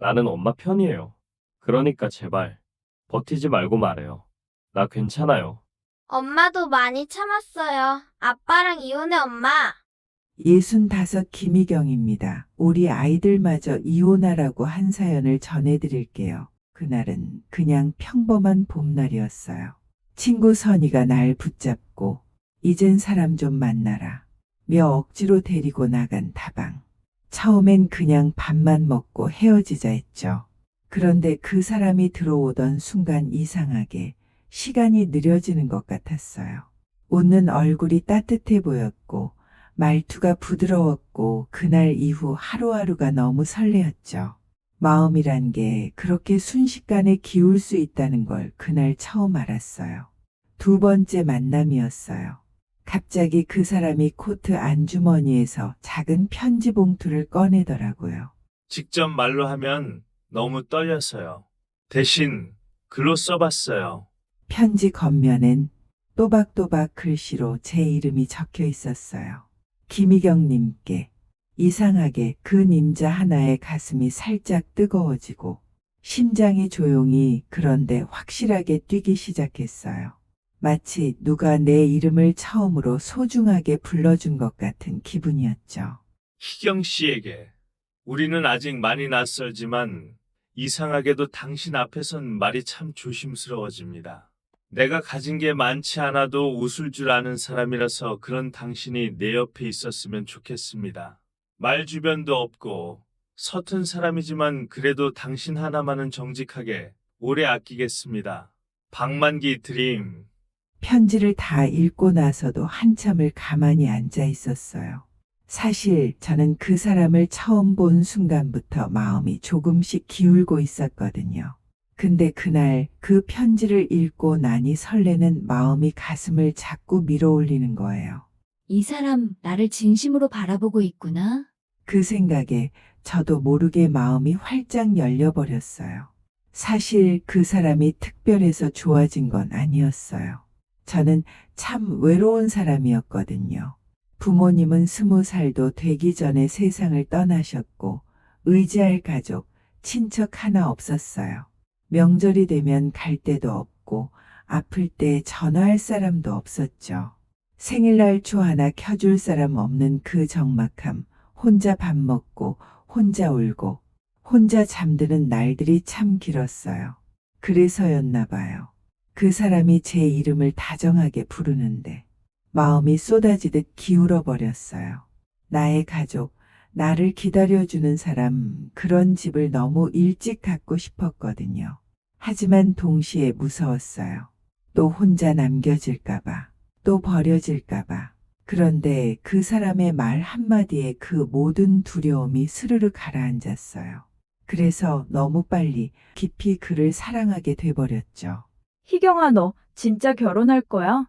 나는 엄마 편이에요. 그러니까 제발 버티지 말고 말해요. 나 괜찮아요. 엄마도 많이 참았어요. 아빠랑 이혼해, 엄마. 65 김희경입니다. 우리 아이들마저 이혼하라고 한 사연을 전해드릴게요. 그날은 그냥 평범한 봄날이었어요. 친구 선이가 날 붙잡고 이젠 사람 좀 만나라 며 억지로 데리고 나간 다방. 처음엔 그냥 밥만 먹고 헤어지자 했죠. 그런데 그 사람이 들어오던 순간 이상하게 시간이 느려지는 것 같았어요. 웃는 얼굴이 따뜻해 보였고 말투가 부드러웠고 그날 이후 하루하루가 너무 설레었죠. 마음이란 게 그렇게 순식간에 기울 수 있다는 걸 그날 처음 알았어요. 두 번째 만남이었어요. 갑자기 그 사람이 코트 안주머니에서 작은 편지 봉투를 꺼내더라고요. 직접 말로 하면 너무 떨려서요. 대신 글로 써봤어요. 편지 겉면엔 또박또박 글씨로 제 이름이 적혀 있었어요. 김희경님께. 이상하게 그 님자 하나의 가슴이 살짝 뜨거워지고 심장이 조용히 그런데 확실하게 뛰기 시작했어요. 마치 누가 내 이름을 처음으로 소중하게 불러준 것 같은 기분이었죠. 희경 씨에게. 우리는 아직 많이 낯설지만 이상하게도 당신 앞에선 말이 참 조심스러워집니다. 내가 가진 게 많지 않아도 웃을 줄 아는 사람이라서 그런 당신이 내 옆에 있었으면 좋겠습니다. 말 주변도 없고 서툰 사람이지만 그래도 당신 하나만은 정직하게 오래 아끼겠습니다. 박만기 드림. 편지를 다 읽고 나서도 한참을 가만히 앉아 있었어요. 사실 저는 그 사람을 처음 본 순간부터 마음이 조금씩 기울고 있었거든요. 근데 그날 그 편지를 읽고 나니 설레는 마음이 가슴을 자꾸 밀어올리는 거예요. 이 사람 나를 진심으로 바라보고 있구나. 그 생각에 저도 모르게 마음이 활짝 열려버렸어요. 사실 그 사람이 특별해서 좋아진 건 아니었어요. 저는 참 외로운 사람이었거든요. 부모님은 20살도 되기 전에 세상을 떠나셨고 의지할 가족, 친척 하나 없었어요. 명절이 되면 갈 데도 없고 아플 때 전화할 사람도 없었죠. 생일날 초 하나 켜줄 사람 없는 그 적막함, 혼자 밥 먹고 혼자 울고 혼자 잠드는 날들이 참 길었어요. 그래서였나 봐요. 그 사람이 제 이름을 다정하게 부르는데 마음이 쏟아지듯 기울어 버렸어요. 나의 가족, 나를 기다려주는 사람, 그런 집을 너무 일찍 갖고 싶었거든요. 하지만 동시에 무서웠어요. 또 혼자 남겨질까봐, 또 버려질까봐. 그런데 그 사람의 말 한마디에 그 모든 두려움이 스르르 가라앉았어요. 그래서 너무 빨리 깊이 그를 사랑하게 돼버렸죠. 희경아, 너 진짜 결혼할 거야?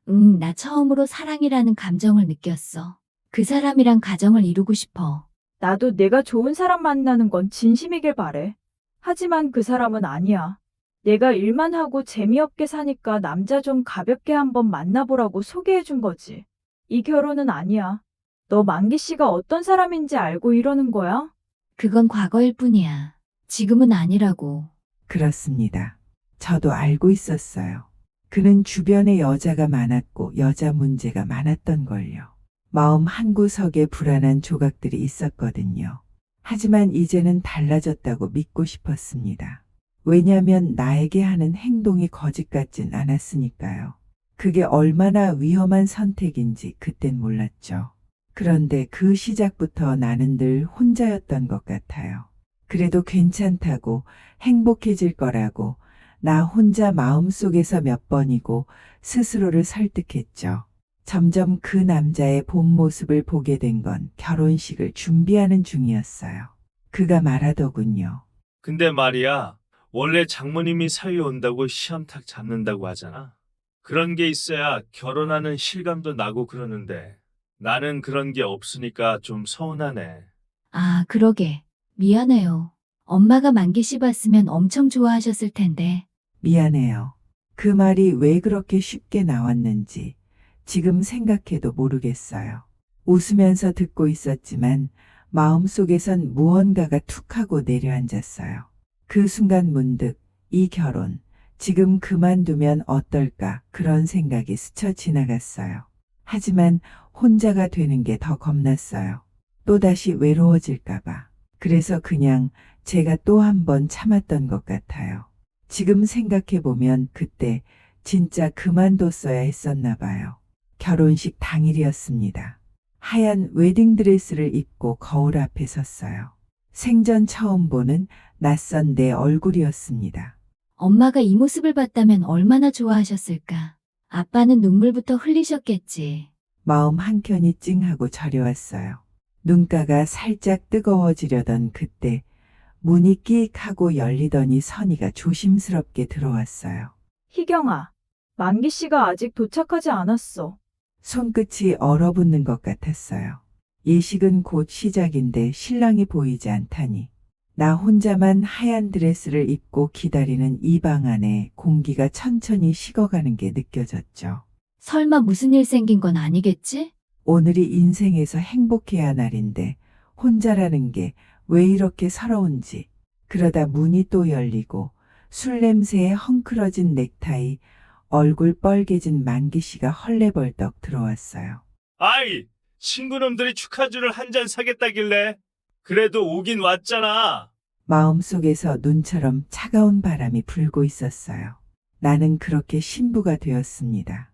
응, 나 처음으로 사랑이라는 감정을 느꼈어. 그 사람이랑 가정을 이루고 싶어. 나도 내가 좋은 사람 만나는 건 진심이길 바래. 하지만 그 사람은 아니야. 내가 일만 하고 재미없게 사니까 남자 좀 가볍게 한번 만나보라고 소개해준 거지. 이 결혼은 아니야. 너 만기 씨가 어떤 사람인지 알고 이러는 거야? 그건 과거일 뿐이야. 지금은 아니라고. 그렇습니다. 저도 알고 있었어요. 그는 주변에 여자가 많았고 여자 문제가 많았던 걸요. 마음 한구석에 불안한 조각들이 있었거든요. 하지만 이제는 달라졌다고 믿고 싶었습니다. 왜냐하면 나에게 하는 행동이 거짓 같진 않았으니까요. 그게 얼마나 위험한 선택인지 그땐 몰랐죠. 그런데 그 시작부터 나는 늘 혼자였던 것 같아요. 그래도 괜찮다고, 행복해질 거라고 나 혼자 마음속에서 몇 번이고 스스로를 설득했죠. 점점 그 남자의 본 모습을 보게 된 건 결혼식을 준비하는 중이었어요. 그가 말하더군요. 근데 말이야, 원래 장모님이 사위 온다고 시험탁 잡는다고 하잖아. 그런 게 있어야 결혼하는 실감도 나고 그러는데 나는 그런 게 없으니까 좀 서운하네. 아, 그러게. 미안해요. 엄마가 만기 씨 봤으면 엄청 좋아하셨을 텐데. 미안해요. 그 말이 왜 그렇게 쉽게 나왔는지 지금 생각해도 모르겠어요. 웃으면서 듣고 있었지만 마음속에선 무언가가 툭 하고 내려앉았어요. 그 순간 문득 이 결혼, 지금 그만두면 어떨까 그런 생각이 스쳐 지나갔어요. 하지만 혼자가 되는 게 더 겁났어요. 또다시 외로워질까봐. 그래서 그냥 제가 또 한 번 참았던 것 같아요. 지금 생각해보면 그때 진짜 그만뒀어야 했었나 봐요. 결혼식 당일이었습니다. 하얀 웨딩드레스를 입고 거울 앞에 섰어요. 생전 처음 보는 낯선 내 얼굴이었습니다. 엄마가 이 모습을 봤다면 얼마나 좋아하셨을까. 아빠는 눈물부터 흘리셨겠지. 마음 한켠이 찡하고 저려왔어요. 눈가가 살짝 뜨거워지려던 그때 문이 끽 하고 열리더니 선이가 조심스럽게 들어왔어요. 희경아, 만기 씨가 아직 도착하지 않았어. 손끝이 얼어붙는 것 같았어요. 예식은 곧 시작인데 신랑이 보이지 않다니. 나 혼자만 하얀 드레스를 입고 기다리는 이 방 안에 공기가 천천히 식어가는 게 느껴졌죠. 설마 무슨 일 생긴 건 아니겠지? 오늘이 인생에서 행복해야 할 날인데 혼자라는 게 왜 이렇게 서러운지. 그러다 문이 또 열리고 술 냄새에 헝클어진 넥타이, 얼굴 뻘개진 만기 씨가 헐레벌떡 들어왔어요. 아이, 친구놈들이 축하주를 한 잔 사겠다길래. 그래도 오긴 왔잖아. 마음속에서 눈처럼 차가운 바람이 불고 있었어요. 나는 그렇게 신부가 되었습니다.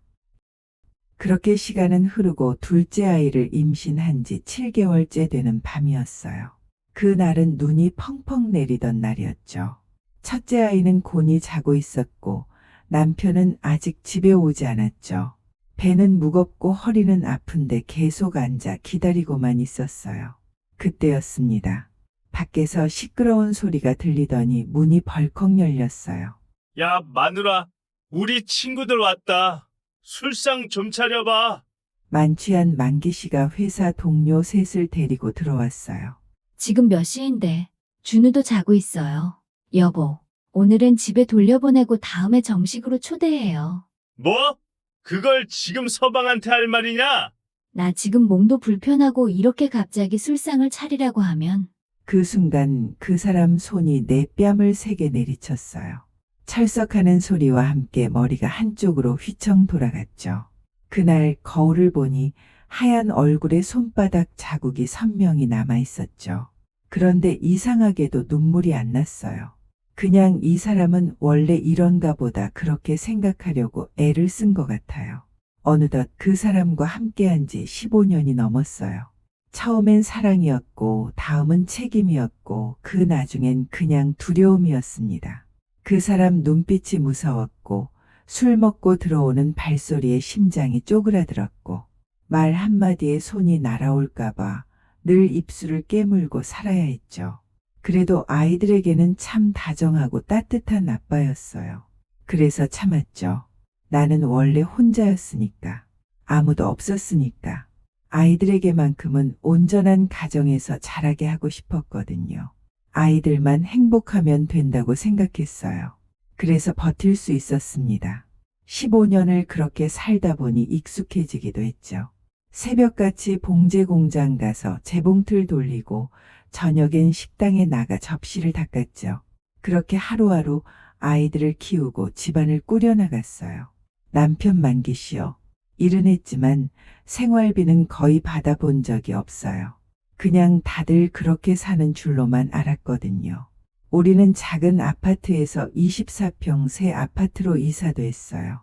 그렇게 시간은 흐르고 둘째 아이를 임신한 지 7개월째 되는 밤이었어요. 그날은 눈이 펑펑 내리던 날이었죠. 첫째 아이는 곤히 자고 있었고 남편은 아직 집에 오지 않았죠. 배는 무겁고 허리는 아픈데 계속 앉아 기다리고만 있었어요. 그때였습니다. 밖에서 시끄러운 소리가 들리더니 문이 벌컥 열렸어요. 야, 마누라, 우리 친구들 왔다. 술상 좀 차려봐. 만취한 만기 씨가 회사 동료 셋을 데리고 들어왔어요. 지금 몇 시인데 준우도 자고 있어요. 여보, 오늘은 집에 돌려보내고 다음에 정식으로 초대해요. 뭐? 그걸 지금 서방한테 할 말이냐? 나 지금 몸도 불편하고 이렇게 갑자기 술상을 차리라고 하면 그 순간 그 사람 손이 내 뺨을 세게 내리쳤어요. 철썩하는 소리와 함께 머리가 한쪽으로 휘청 돌아갔죠. 그날 거울을 보니 하얀 얼굴에 손바닥 자국이 선명히 남아 있었죠. 그런데 이상하게도 눈물이 안 났어요. 그냥 이 사람은 원래 이런가 보다 그렇게 생각하려고 애를 쓴 것 같아요. 어느덧 그 사람과 함께한 지 15년이 넘었어요. 처음엔 사랑이었고 다음은 책임이었고 그 나중엔 그냥 두려움이었습니다. 그 사람 눈빛이 무서웠고 술 먹고 들어오는 발소리에 심장이 쪼그라들었고 말 한마디에 손이 날아올까봐 늘 입술을 깨물고 살아야 했죠. 그래도 아이들에게는 참 다정하고 따뜻한 아빠였어요. 그래서 참았죠. 나는 원래 혼자였으니까. 아무도 없었으니까. 아이들에게만큼은 온전한 가정에서 자라게 하고 싶었거든요. 아이들만 행복하면 된다고 생각했어요. 그래서 버틸 수 있었습니다. 15년을 그렇게 살다 보니 익숙해지기도 했죠. 새벽같이 봉제 공장 가서 재봉틀 돌리고 저녁엔 식당에 나가 접시를 닦았죠. 그렇게 하루하루 아이들을 키우고 집안을 꾸려나갔어요. 남편 만기 씨요. 일은 했지만 생활비는 거의 받아본 적이 없어요. 그냥 다들 그렇게 사는 줄로만 알았거든요. 우리는 작은 아파트에서 24평 새 아파트로 이사됐어요.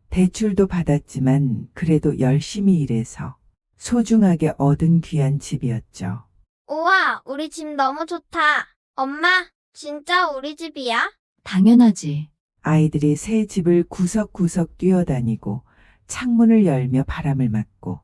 대출도 받았지만 그래도 열심히 일해서 소중하게 얻은 귀한 집이었죠. 우와, 우리 집 너무 좋다. 엄마, 진짜 우리 집이야? 당연하지. 아이들이 새 집을 구석구석 뛰어다니고 창문을 열며 바람을 맞고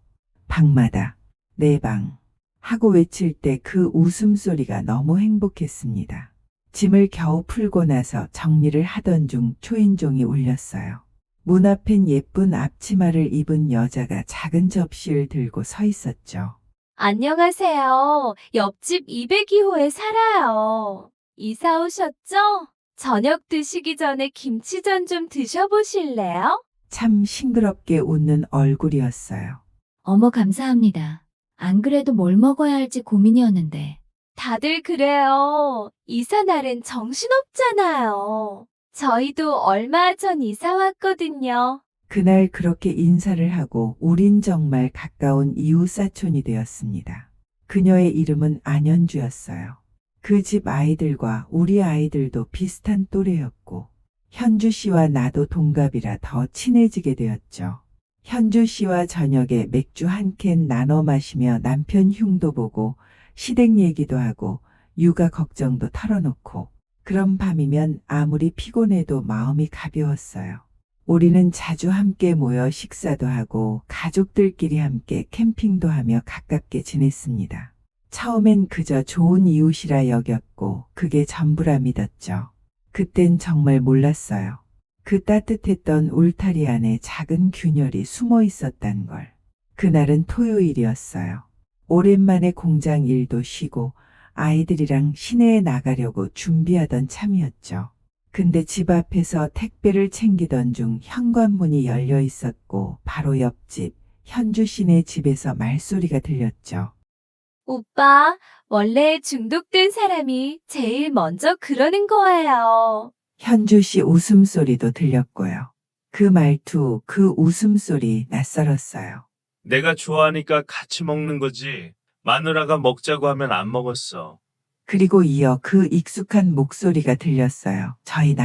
방마다 내 방 하고 외칠 때 그 웃음소리가 너무 행복했습니다. 짐을 겨우 풀고 나서 정리를 하던 중 초인종이 울렸어요. 문 앞엔 예쁜 앞치마를 입은 여자가 작은 접시를 들고 서 있었죠. 안녕하세요. 옆집 202호에 살아요. 이사 오셨죠? 저녁 드시기 전에 김치전 좀 드셔보실래요? 참 싱그럽게 웃는 얼굴이었어요. 어머 감사합니다. 안 그래도 뭘 먹어야 할지 고민이었는데. 다들 그래요. 이사 날엔 정신없잖아요. 저희도 얼마 전 이사 왔거든요. 그날 그렇게 인사를 하고 우린 정말 가까운 이웃 사촌이 되었습니다. 그녀의 이름은 안현주였어요. 그 집 아이들과 우리 아이들도 비슷한 또래였고 현주 씨와 나도 동갑이라 더 친해지게 되었죠. 현주 씨와 저녁에 맥주 한 캔 나눠 마시며 남편 흉도 보고 시댁 얘기도 하고 육아 걱정도 털어놓고 그런 밤이면 아무리 피곤해도 마음이 가벼웠어요. 우리는 자주 함께 모여 식사도 하고 가족들끼리 함께 캠핑도 하며 가깝게 지냈습니다. 처음엔 그저 좋은 이웃이라 여겼고 그게 전부라 믿었죠. 그땐 정말 몰랐어요. 그 따뜻했던 울타리 안에 작은 균열이 숨어 있었단 걸. 그날은 토요일이었어요. 오랜만에 공장 일도 쉬고 아이들이랑 시내에 나가려고 준비하던 참이었죠. 근데 집 앞에서 택배를 챙기던 중 현관문이 열려 있었고 바로 옆집 현주 씨네 집에서 말소리가 들렸죠. 오빠, 원래 중독된 사람이 제일 먼저 그러는 거예요. 현주 씨 웃음소리도 들렸고요. 그 말투, 그 웃음소리 낯설었어요. 내가 좋아하니까 같이 먹는 거지. 마누라가 먹자고 하면 안 먹었어. 그리고 이어 그 익숙한 목소리가 들렸어요. 저희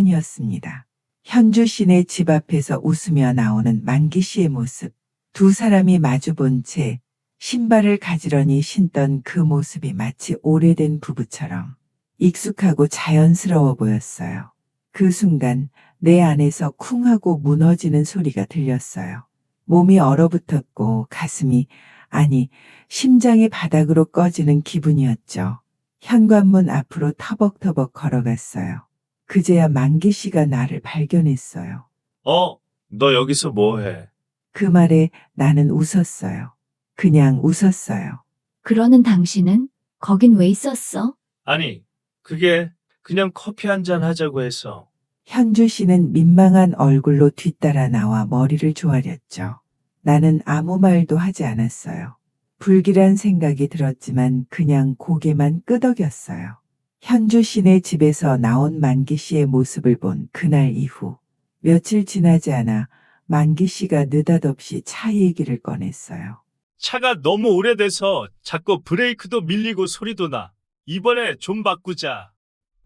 남편이었습니다. 현주 씨네 집 앞에서 웃으며 나오는 만기 씨의 모습. 두 사람이 마주본 채 신발을 가지런히 신던 그 모습이 마치 오래된 부부처럼 익숙하고 자연스러워 보였어요. 그 순간 내 안에서 쿵 하고 무너지는 소리가 들렸어요. 몸이 얼어붙었고 가슴이, 아니, 심장이 바닥으로 꺼지는 기분이었죠. 현관문 앞으로 터벅터벅 걸어갔어요. 그제야 만기 씨가 나를 발견했어요. 너 여기서 뭐 해? 그 말에 나는 웃었어요. 그냥 웃었어요. 그러는 당신은 거긴 왜 있었어? 아니, 그게 그냥 커피 한 잔 하자고 해서. 현주 씨는 민망한 얼굴로 뒤따라 나와 머리를 조아렸죠. 나는 아무 말도 하지 않았어요. 불길한 생각이 들었지만 그냥 고개만 끄덕였어요. 현주 씨네 집에서 나온 만기 씨의 모습을 본 그날 이후 며칠 지나지 않아 만기 씨가 느닷없이 차 얘기를 꺼냈어요. 차가 너무 오래돼서 자꾸 브레이크도 밀리고 소리도 나. 이번에 좀 바꾸자.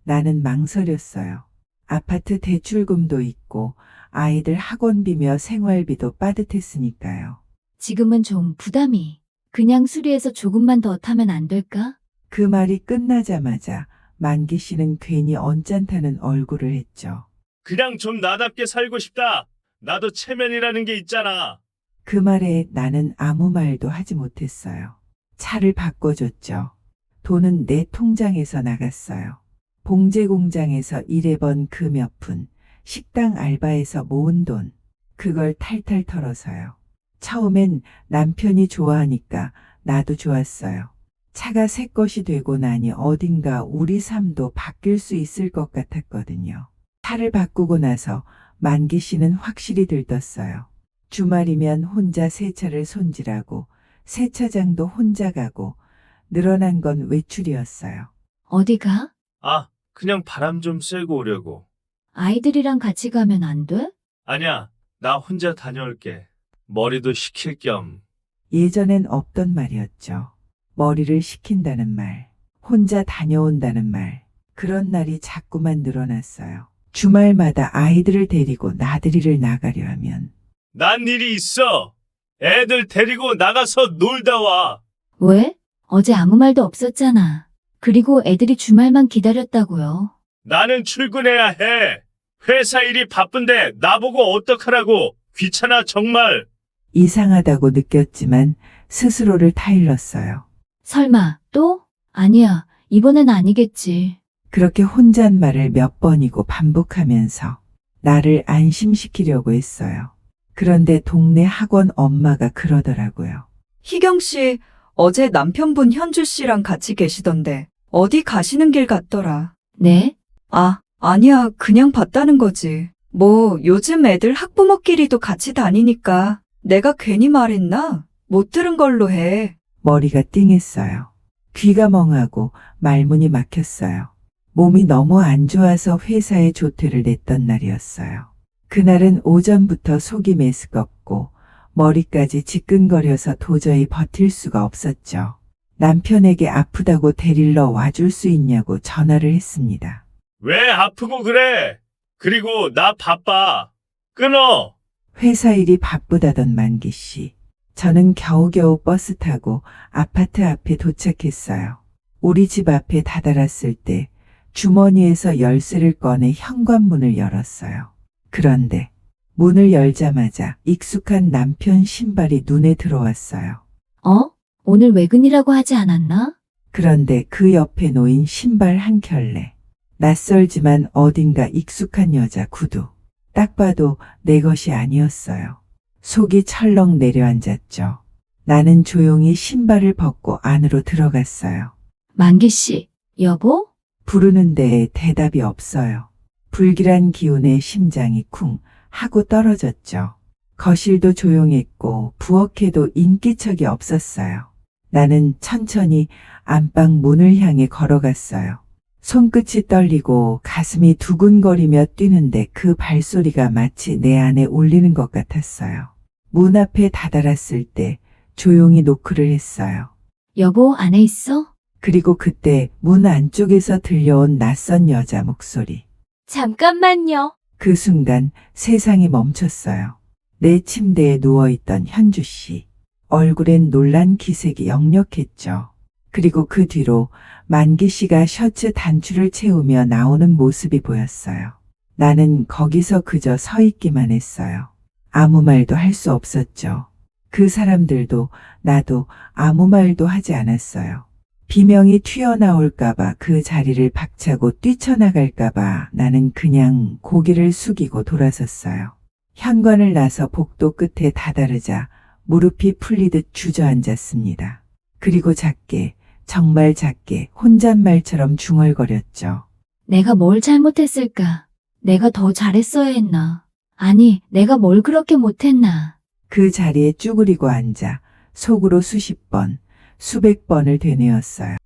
나는 망설였어요. 아파트 대출금도 있고 아이들 학원비며 생활비도 빠듯했으니까요. 지금은 좀 부담이. 그냥 수리해서 조금만 더 타면 안 될까? 그 말이 끝나자마자 만기 씨는 괜히 언짢다는 얼굴을 했죠. 그냥 좀 나답게 살고 싶다. 나도 체면이라는 게 있잖아. 그 말에 나는 아무 말도 하지 못했어요. 차를 바꿔줬죠. 돈은 내 통장에서 나갔어요. 봉제 공장에서 일해본 그 몇 푼, 식당 알바에서 모은 돈, 그걸 탈탈 털어서요. 처음엔 남편이 좋아하니까 나도 좋았어요. 차가 새 것이 되고 나니 어딘가 우리 삶도 바뀔 수 있을 것 같았거든요. 차를 바꾸고 나서 만기 씨는 확실히 들떴어요. 주말이면 혼자 세차를 손질하고 세차장도 혼자 가고 늘어난 건 외출이었어요. 어디가? 그냥 바람 좀 쐬고 오려고. 아이들이랑 같이 가면 안 돼? 아니야, 나 혼자 다녀올게. 머리도 식힐 겸. 예전엔 없던 말이었죠. 머리를 식힌다는 말, 혼자 다녀온다는 말, 그런 날이 자꾸만 늘어났어요. 주말마다 아이들을 데리고 나들이를 나가려 하면 난 일이 있어. 애들 데리고 나가서 놀다 와. 왜? 어제 아무 말도 없었잖아. 그리고 애들이 주말만 기다렸다고요. 나는 출근해야 해. 회사 일이 바쁜데 나보고 어떡하라고. 귀찮아 정말. 이상하다고 느꼈지만 스스로를 타일렀어요. 설마 또? 아니야. 이번엔 아니겠지. 그렇게 혼잣말을 몇 번이고 반복하면서 나를 안심시키려고 했어요. 그런데 동네 학원 엄마가 그러더라고요. 희경 씨, 어제 남편분 현주 씨랑 같이 계시던데 어디 가시는 길 같더라. 네? 아니야. 그냥 봤다는 거지. 뭐 요즘 애들 학부모끼리도 같이 다니니까 내가 괜히 말했나? 못 들은 걸로 해. 머리가 띵했어요. 귀가 멍하고 말문이 막혔어요. 몸이 너무 안 좋아서 회사에 조퇴를 냈던 날이었어요. 그날은 오전부터 속이 메스껍고 머리까지 지끈거려서 도저히 버틸 수가 없었죠. 남편에게 아프다고 데리러 와줄 수 있냐고 전화를 했습니다. 왜 아프고 그래? 그리고 나 바빠. 끊어. 회사 일이 바쁘다던 만기 씨. 저는 겨우겨우 버스 타고 아파트 앞에 도착했어요. 우리 집 앞에 다다랐을 때 주머니에서 열쇠를 꺼내 현관문을 열었어요. 그런데 문을 열자마자 익숙한 남편 신발이 눈에 들어왔어요. 오늘 외근이라고 하지 않았나? 그런데 그 옆에 놓인 신발 한 켤레. 낯설지만 어딘가 익숙한 여자 구두. 딱 봐도 내 것이 아니었어요. 속이 철렁 내려앉았죠. 나는 조용히 신발을 벗고 안으로 들어갔어요. 만기 씨, 여보? 부르는데 대답이 없어요. 불길한 기운에 심장이 쿵 하고 떨어졌죠. 거실도 조용했고 부엌에도 인기척이 없었어요. 나는 천천히 안방 문을 향해 걸어갔어요. 손끝이 떨리고 가슴이 두근거리며 뛰는데 그 발소리가 마치 내 안에 울리는 것 같았어요. 문 앞에 다다랐을 때 조용히 노크를 했어요. 여보, 안에 있어? 그리고 그때 문 안쪽에서 들려온 낯선 여자 목소리. 잠깐만요. 그 순간 세상이 멈췄어요. 내 침대에 누워있던 현주 씨. 얼굴엔 놀란 기색이 역력했죠. 그리고 그 뒤로 만기 씨가 셔츠 단추를 채우며 나오는 모습이 보였어요. 나는 거기서 그저 서 있기만 했어요. 아무 말도 할 수 없었죠. 그 사람들도 나도 아무 말도 하지 않았어요. 비명이 튀어나올까봐 그 자리를 박차고 뛰쳐나갈까봐 나는 그냥 고개를 숙이고 돌아섰어요. 현관을 나서 복도 끝에 다다르자 무릎이 풀리듯 주저앉았습니다. 그리고 작게, 정말 작게 혼잣말처럼 중얼거렸죠. 내가 뭘 잘못했을까? 내가 더 잘했어야 했나? 아니, 내가 뭘 그렇게 못했나? 그 자리에 쭈그리고 앉아 속으로 수십 번, 수백 번을 되뇌었어요.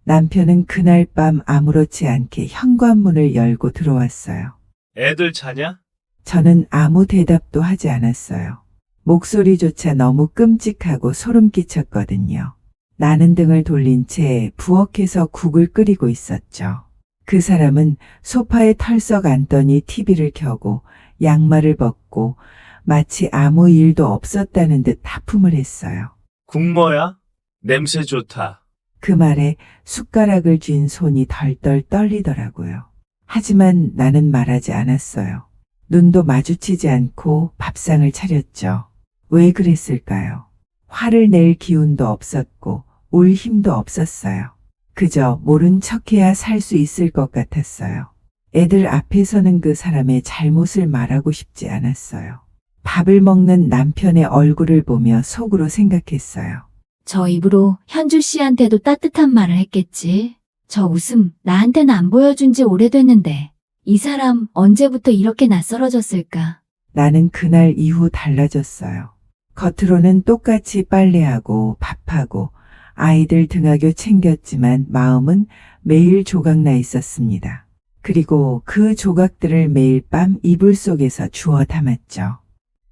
남편은 그날 밤 아무렇지 않게 현관문을 열고 들어왔어요. 애들 자냐? 저는 아무 대답도 하지 않았어요. 목소리조차 너무 끔찍하고 소름 끼쳤거든요. 나는 등을 돌린 채 부엌에서 국을 끓이고 있었죠. 그 사람은 소파에 털썩 앉더니 TV를 켜고 양말을 벗고 마치 아무 일도 없었다는 듯 하품을 했어요. 국뭐야? 냄새 좋다. 그 말에 숟가락을 쥔 손이 덜덜 떨리더라고요. 하지만 나는 말하지 않았어요. 눈도 마주치지 않고 밥상을 차렸죠. 왜 그랬을까요? 화를 낼 기운도 없었고 울 힘도 없었어요. 그저 모른 척해야 살 수 있을 것 같았어요. 애들 앞에서는 그 사람의 잘못을 말하고 싶지 않았어요. 밥을 먹는 남편의 얼굴을 보며 속으로 생각했어요. 저 입으로 현주 씨한테도 따뜻한 말을 했겠지. 저 웃음 나한테는 안 보여준 지 오래됐는데 이 사람 언제부터 이렇게 낯설어졌을까? 나는 그날 이후 달라졌어요. 겉으로는 똑같이 빨래하고 밥하고 아이들 등하교 챙겼지만 마음은 매일 조각나 있었습니다. 그리고 그 조각들을 매일 밤 이불 속에서 주워 담았죠.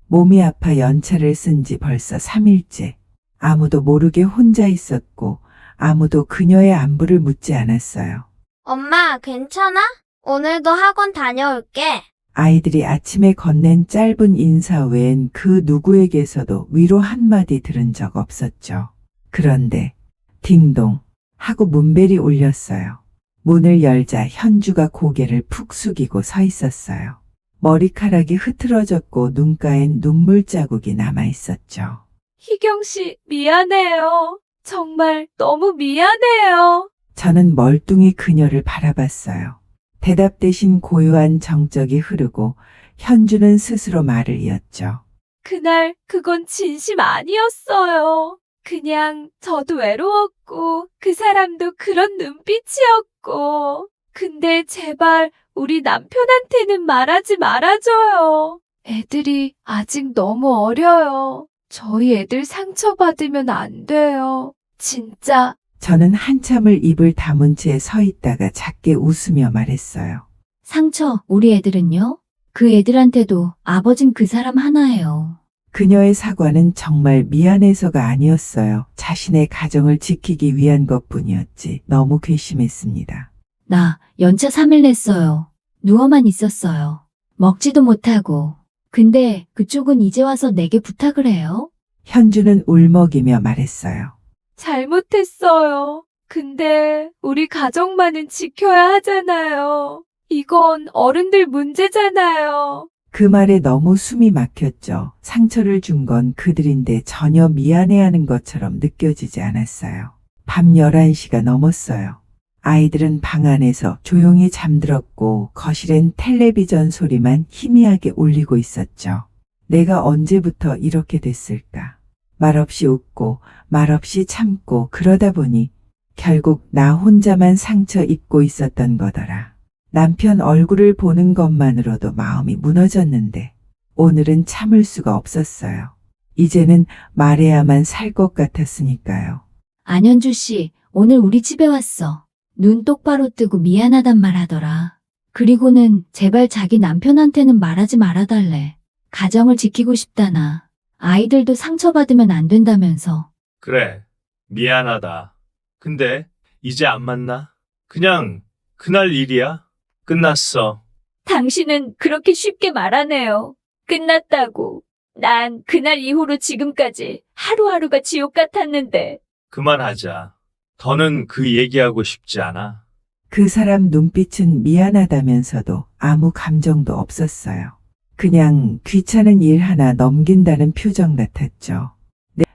몸이 아파 연차를 쓴 지 벌써 3일째. 아무도 모르게 혼자 있었고 아무도 그녀의 안부를 묻지 않았어요. 엄마, 괜찮아? 오늘도 학원 다녀올게. 아이들이 아침에 건넨 짧은 인사 외엔 그 누구에게서도 위로 한마디 들은 적 없었죠. 그런데 딩동 하고 문벨이 울렸어요. 문을 열자 현주가 고개를 푹 숙이고 서 있었어요. 머리카락이 흐트러졌고 눈가엔 눈물 자국이 남아 있었죠. 희경 씨, 미안해요. 정말 너무 미안해요. 저는 멀뚱히 그녀를 바라봤어요. 대답 대신 고요한 정적이 흐르고 현주는 스스로 말을 이었죠. 그날 그건 진심 아니었어요. 그냥 저도 외로웠고 그 사람도 그런 눈빛이었고. 근데 제발 우리 남편한테는 말하지 말아줘요. 애들이 아직 너무 어려요. 저희 애들 상처받으면 안 돼요. 진짜 저는 한참을 입을 다문 채 서 있다가 작게 웃으며 말했어요. 상처, 우리 애들은요? 그 애들한테도 아버진 그 사람 하나예요. 그녀의 사과는 정말 미안해서가 아니었어요. 자신의 가정을 지키기 위한 것뿐이었지. 너무 괘씸했습니다. 나 연차 3일 냈어요. 누워만 있었어요. 먹지도 못하고. 근데 그쪽은 이제 와서 내게 부탁을 해요? 현주는 울먹이며 말했어요. 잘못했어요. 근데 우리 가정만은 지켜야 하잖아요. 이건 어른들 문제잖아요. 그 말에 너무 숨이 막혔죠. 상처를 준 건 그들인데 전혀 미안해하는 것처럼 느껴지지 않았어요. 밤 11시가 넘었어요. 아이들은 방 안에서 조용히 잠들었고 거실엔 텔레비전 소리만 희미하게 울리고 있었죠. 내가 언제부터 이렇게 됐을까? 말없이 웃고 말없이 참고 그러다 보니 결국 나 혼자만 상처 입고 있었던 거더라. 남편 얼굴을 보는 것만으로도 마음이 무너졌는데 오늘은 참을 수가 없었어요. 이제는 말해야만 살 것 같았으니까요. 안현주 씨, 오늘 우리 집에 왔어. 눈 똑바로 뜨고 미안하단 말 하더라. 그리고는 제발 자기 남편한테는 말하지 말아달래. 가정을 지키고 싶다나. 아이들도 상처받으면 안 된다면서. 그래, 미안하다. 근데 이제 안 만나? 그냥 그날 일이야. 끝났어. 당신은 그렇게 쉽게 말하네요. 끝났다고. 난 그날 이후로 지금까지 하루하루가 지옥 같았는데. 그만하자. 더는 그 얘기하고 싶지 않아. 그 사람 눈빛은 미안하다면서도 아무 감정도 없었어요. 그냥 귀찮은 일 하나 넘긴다는 표정 같았죠.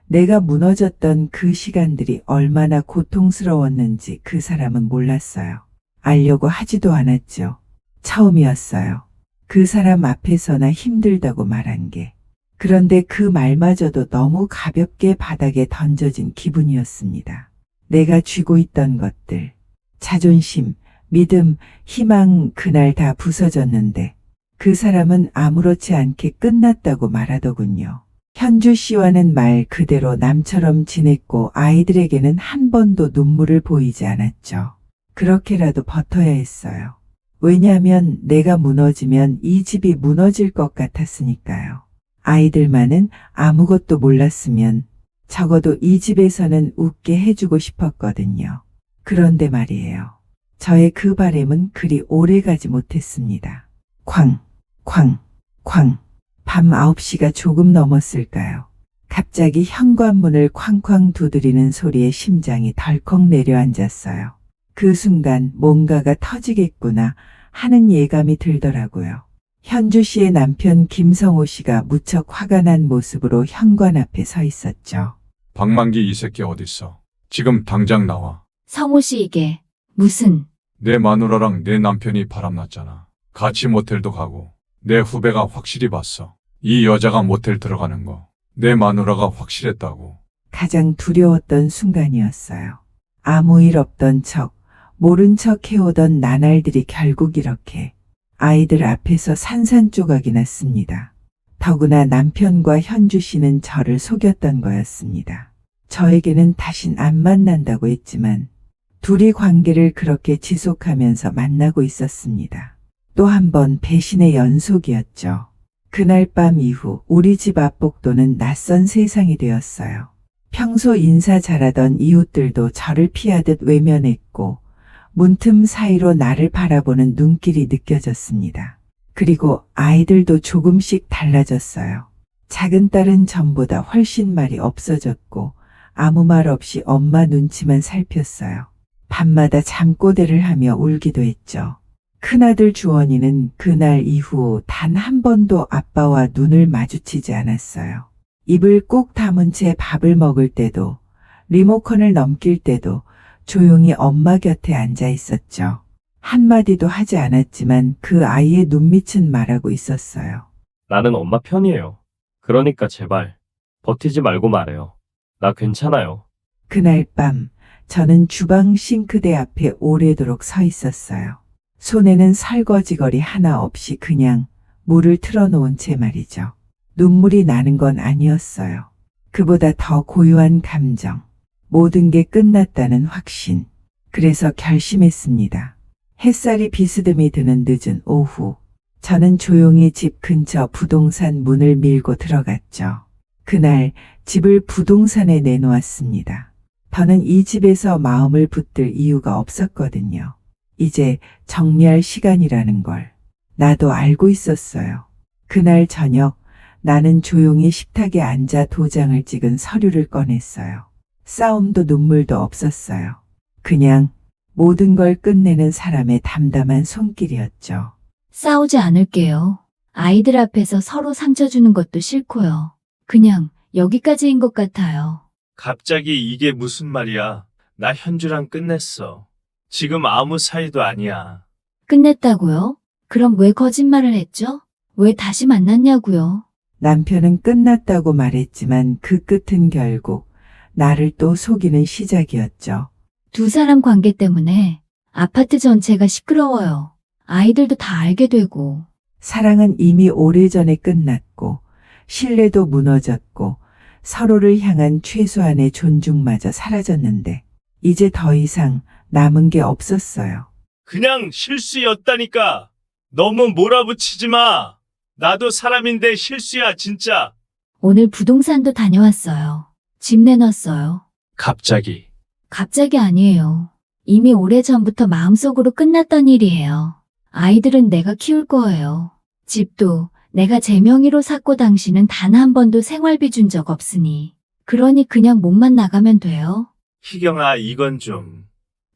내가 무너졌던 그 시간들이 얼마나 고통스러웠는지 그 사람은 몰랐어요. 알려고 하지도 않았죠. 처음이었어요. 그 사람 앞에서나 힘들다고 말한 게. 그런데 그 말마저도 너무 가볍게 바닥에 던져진 기분이었습니다. 내가 쥐고 있던 것들, 자존심, 믿음, 희망 그날 다 부서졌는데 그 사람은 아무렇지 않게 끝났다고 말하더군요. 현주 씨와는 말 그대로 남처럼 지냈고 아이들에게는 한 번도 눈물을 보이지 않았죠. 그렇게라도 버텨야 했어요. 왜냐하면 내가 무너지면 이 집이 무너질 것 같았으니까요. 아이들만은 아무것도 몰랐으면 적어도 이 집에서는 웃게 해주고 싶었거든요. 그런데 말이에요. 저의 그 바람은 그리 오래가지 못했습니다. 쾅, 쾅, 쾅. 밤 9시가 조금 넘었을까요? 갑자기 현관문을 쾅쾅 두드리는 소리에 심장이 덜컥 내려앉았어요. 그 순간 뭔가가 터지겠구나 하는 예감이 들더라고요. 현주 씨의 남편 김성호 씨가 무척 화가 난 모습으로 현관 앞에 서 있었죠. 박만기 이 새끼 어딨어? 지금 당장 나와. 성호 씨 이게 무슨... 내 마누라랑 내 남편이 바람났잖아. 같이 모텔도 가고 내 후배가 확실히 봤어. 이 여자가 모텔 들어가는 거 내 마누라가 확실했다고. 가장 두려웠던 순간이었어요. 아무 일 없던 척, 모른 척 해오던 나날들이 결국 이렇게 아이들 앞에서 산산조각이 났습니다. 더구나 남편과 현주 씨는 저를 속였던 거였습니다. 저에게는 다신 안 만난다고 했지만 둘이 관계를 그렇게 지속하면서 만나고 있었습니다. 또 한 번 배신의 연속이었죠. 그날 밤 이후 우리 집 앞 복도는 낯선 세상이 되었어요. 평소 인사 잘하던 이웃들도 저를 피하듯 외면했고 문틈 사이로 나를 바라보는 눈길이 느껴졌습니다. 그리고 아이들도 조금씩 달라졌어요. 작은 딸은 전보다 훨씬 말이 없어졌고 아무 말 없이 엄마 눈치만 살폈어요. 밤마다 잠꼬대를 하며 울기도 했죠. 큰아들 주원이는 그날 이후 단 한 번도 아빠와 눈을 마주치지 않았어요. 입을 꼭 다문 채 밥을 먹을 때도 리모컨을 넘길 때도 조용히 엄마 곁에 앉아 있었죠. 한마디도 하지 않았지만 그 아이의 눈빛은 말하고 있었어요. 나는 엄마 편이에요. 그러니까 제발 버티지 말고 말해요. 나 괜찮아요. 그날 밤 저는 주방 싱크대 앞에 오래도록 서 있었어요. 손에는 설거지거리 하나 없이 그냥 물을 틀어놓은 채 말이죠. 눈물이 나는 건 아니었어요. 그보다 더 고요한 감정. 모든 게 끝났다는 확신. 그래서 결심했습니다. 햇살이 비스듬히 드는 늦은 오후. 저는 조용히 집 근처 부동산 문을 밀고 들어갔죠. 그날 집을 부동산에 내놓았습니다. 저는 이 집에서 마음을 붙들 이유가 없었거든요. 이제 정리할 시간이라는 걸 나도 알고 있었어요. 그날 저녁 나는 조용히 식탁에 앉아 도장을 찍은 서류를 꺼냈어요. 싸움도 눈물도 없었어요. 그냥 모든 걸 끝내는 사람의 담담한 손길이었죠. 싸우지 않을게요. 아이들 앞에서 서로 상처 주는 것도 싫고요. 그냥 여기까지인 것 같아요. 갑자기 이게 무슨 말이야? 나 현주랑 끝냈어. 지금 아무 사이도 아니야. 끝냈다고요? 그럼 왜 거짓말을 했죠? 왜 다시 만났냐고요? 남편은 끝났다고 말했지만 그 끝은 결국 나를 또 속이는 시작이었죠. 두 사람 관계 때문에 아파트 전체가 시끄러워요. 아이들도 다 알게 되고. 사랑은 이미 오래전에 끝났고 신뢰도 무너졌고 서로를 향한 최소한의 존중마저 사라졌는데 이제 더 이상 남은 게 없었어요. 그냥 실수였다니까. 너무 몰아붙이지 마. 나도 사람인데 실수야, 진짜. 오늘 부동산도 다녀왔어요. 집 내놨어요. 갑자기. 갑자기 아니에요. 이미 오래전부터 마음속으로 끝났던 일이에요. 아이들은 내가 키울 거예요. 집도 내가 제 명의로 샀고 당신은 단 한 번도 생활비 준 적 없으니. 그러니 그냥 몸만 나가면 돼요. 희경아, 이건 좀.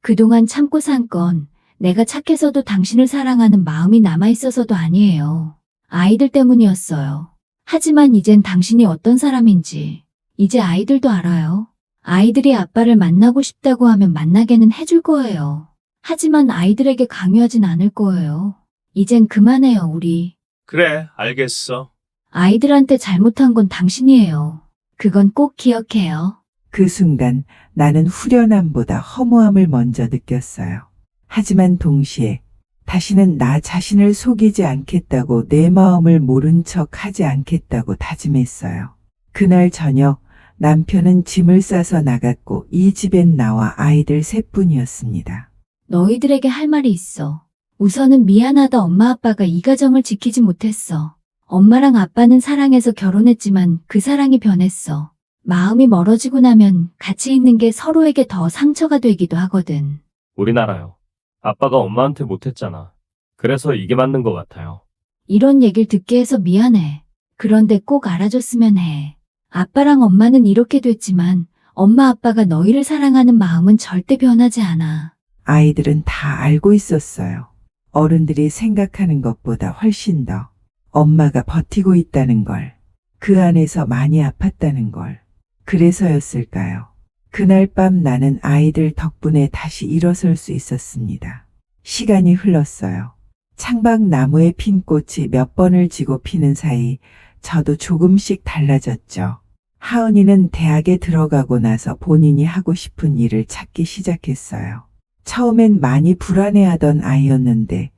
그동안 참고 산 건 내가 착해서도 당신을 사랑하는 마음이 남아있어서도 아니에요. 아이들 때문이었어요. 하지만 이젠 당신이 어떤 사람인지 이제 아이들도 알아요. 아이들이 아빠를 만나고 싶다고 하면 만나게는 해줄 거예요. 하지만 아이들에게 강요하진 않을 거예요. 이젠 그만해요, 우리. 그래, 알겠어. 아이들한테 잘못한 건 당신이에요. 그건 꼭 기억해요. 그 순간 나는 후련함보다 허무함을 먼저 느꼈어요. 하지만 동시에 다시는 나 자신을 속이지 않겠다고 내 마음을 모른 척 하지 않겠다고 다짐했어요. 그날 저녁 남편은 짐을 싸서 나갔고 이 집엔 나와 아이들 셋뿐이었습니다. 너희들에게 할 말이 있어. 우선은 미안하다. 엄마 아빠가 이 가정을 지키지 못했어. 엄마랑 아빠는 사랑해서 결혼했지만 그 사랑이 변했어. 마음이 멀어지고 나면 같이 있는 게 서로에게 더 상처가 되기도 하거든. 우리나라요. 아빠가 엄마한테 못했잖아. 그래서 이게 맞는 것 같아요. 이런 얘기를 듣게 해서 미안해. 그런데 꼭 알아줬으면 해. 아빠랑 엄마는 이렇게 됐지만 엄마 아빠가 너희를 사랑하는 마음은 절대 변하지 않아. 아이들은 다 알고 있었어요. 어른들이 생각하는 것보다 훨씬 더 엄마가 버티고 있다는 걸, 그 안에서 많이 아팠다는 걸. 그래서였을까요? 그날 밤 나는 아이들 덕분에 다시 일어설 수 있었습니다. 시간이 흘렀어요. 창밖 나무에 핀 꽃이 몇 번을 지고 피는 사이 저도 조금씩 달라졌죠. 하은이는 대학에 들어가고 나서 본인이 하고 싶은 일을 찾기 시작했어요. 처음엔 많이 불안해하던 아이였는데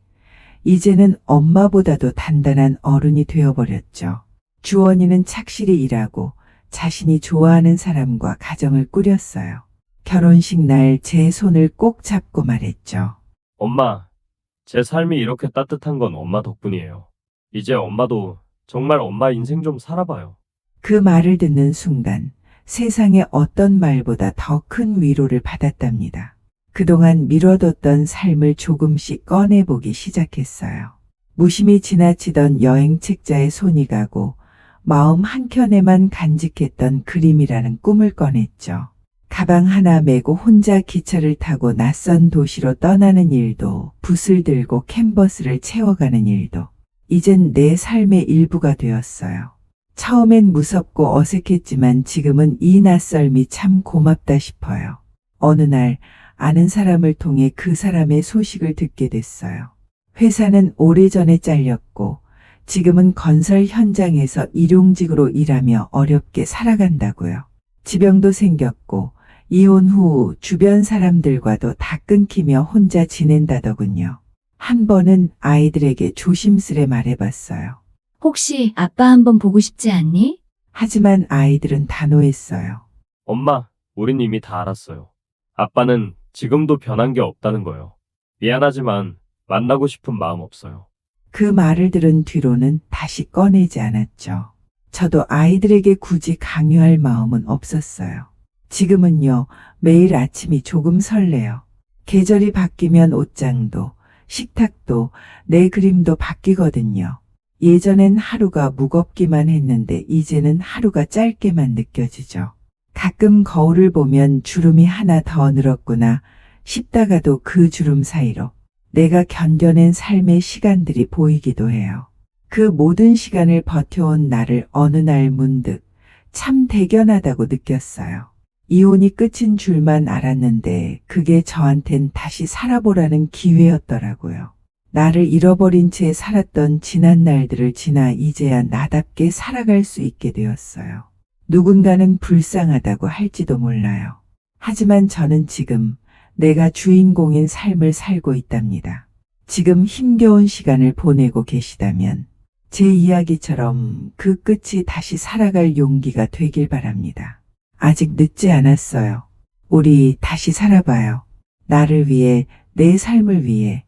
이제는 엄마보다도 단단한 어른이 되어버렸죠. 주원이는 착실히 일하고 자신이 좋아하는 사람과 가정을 꾸렸어요. 결혼식 날 제 손을 꼭 잡고 말했죠. 엄마, 제 삶이 이렇게 따뜻한 건 엄마 덕분이에요. 이제 엄마도 정말 엄마 인생 좀 살아봐요. 그 말을 듣는 순간 세상에 어떤 말보다 더 큰 위로를 받았답니다. 그동안 미뤄뒀던 삶을 조금씩 꺼내보기 시작했어요. 무심히 지나치던 여행 책자에 손이 가고 마음 한켠에만 간직했던 그림이라는 꿈을 꺼냈죠. 가방 하나 메고 혼자 기차를 타고 낯선 도시로 떠나는 일도, 붓을 들고 캔버스를 채워가는 일도 이젠 내 삶의 일부가 되었어요. 처음엔 무섭고 어색했지만 지금은 이 낯설미 참 고맙다 싶어요. 어느 날 아는 사람을 통해 그 사람의 소식을 듣게 됐어요. 회사는 오래전에 잘렸고 지금은 건설 현장에서 일용직으로 일하며 어렵게 살아간다고요. 지병도 생겼고 이혼 후 주변 사람들과도 다 끊기며 혼자 지낸다더군요. 한 번은 아이들에게 조심스레 말해봤어요. 혹시 아빠 한번 보고 싶지 않니? 하지만 아이들은 단호했어요. 엄마, 우린 이미 다 알았어요. 아빠는 지금도 변한 게 없다는 거요. 미안하지만 만나고 싶은 마음 없어요. 그 말을 들은 뒤로는 다시 꺼내지 않았죠. 저도 아이들에게 굳이 강요할 마음은 없었어요. 지금은요, 매일 아침이 조금 설레요. 계절이 바뀌면 옷장도, 식탁도, 내 그림도 바뀌거든요. 예전엔 하루가 무겁기만 했는데 이제는 하루가 짧게만 느껴지죠. 가끔 거울을 보면 주름이 하나 더 늘었구나 싶다가도 그 주름 사이로 내가 견뎌낸 삶의 시간들이 보이기도 해요. 그 모든 시간을 버텨온 나를 어느 날 문득 참 대견하다고 느꼈어요. 이혼이 끝인 줄만 알았는데 그게 저한텐 다시 살아보라는 기회였더라고요. 나를 잃어버린 채 살았던 지난 날들을 지나 이제야 나답게 살아갈 수 있게 되었어요. 누군가는 불쌍하다고 할지도 몰라요. 하지만 저는 지금 내가 주인공인 삶을 살고 있답니다. 지금 힘겨운 시간을 보내고 계시다면 제 이야기처럼 그 끝이 다시 살아갈 용기가 되길 바랍니다. 아직 늦지 않았어요. 우리 다시 살아봐요. 나를 위해, 내 삶을 위해,